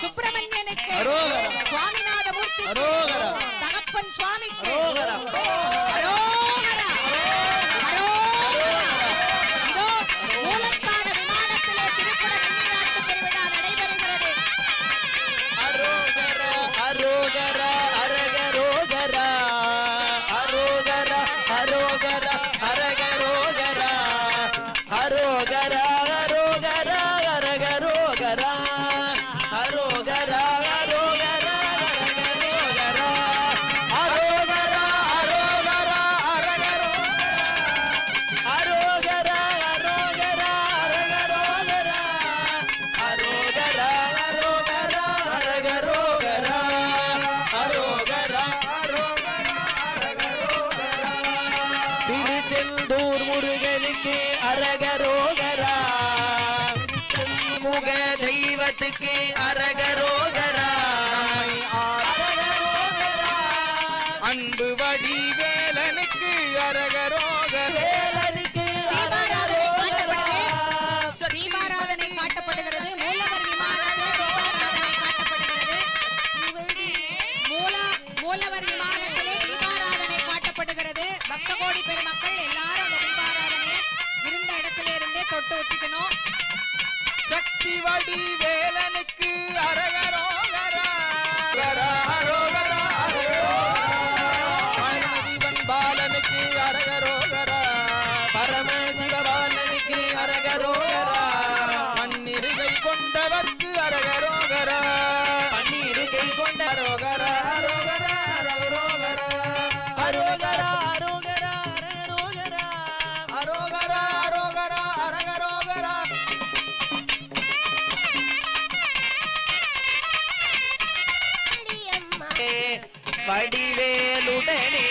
சுப்பிரமணியனுக்கு சுவாமிநாதமூர்த்தி தகப்பன் சுவாமிக்கு மூலஸ்தான விமானத்திலே திருக்குட வெள்ளிநாட்டு பெருவிழா நடைபெறுகிறது. அரோகரா அரகரோகரா அரோகரா அரோகரா அரகரோகரா அரோகரா அரோகரா அரகரோகரா அரோகரா அரோகரா அரகரோகரா அரோகரா அரோகரா அரகரோ அரோகரா அரோகரா அரகரோகரா அரோகரா அரோகரா அரகரோகரா அரோகரா அரோகரா அரகரோகரா திருச்செந்தூர் முருகனுக்கு அரகரோகரா முக தெய்வத்துக்கு அரகரோகரா அன்பு வடிவேலனுக்கு அரகரோகரா வேலனுக்கு தீபாராதனை காட்டப்படுகிறது. மூலவர் விமானத்தில் தீபாராதனை காட்டப்படுகிறது. மூலவர் விமானத்திலே தீபாராதனை காட்டப்படுகிறது. பக்த கோடி பெருமக்கள் எல்லாரும் அந்த தீபாராதனையை இருந்த இடத்துல இருந்தே தொட்டு வச்சுக்கணும். சக்தி வடிவேலனுக்கு அரகரோகரா அரகரோகரா பரமசிவன் பாலனுக்கு அரகரோகரா பரமசிவபாலனுக்கு அரகரோகரா பன்னிருகை கொண்டவர்க்கு அரகரோகரா பன்னிருகை கொண்ட அரோகரா அரோகரா அரகரோகரா அரோகரா அரோகரா அரகரோகரா அரோகரா அரோகரா அரகரோகரா வடிவேலுடனே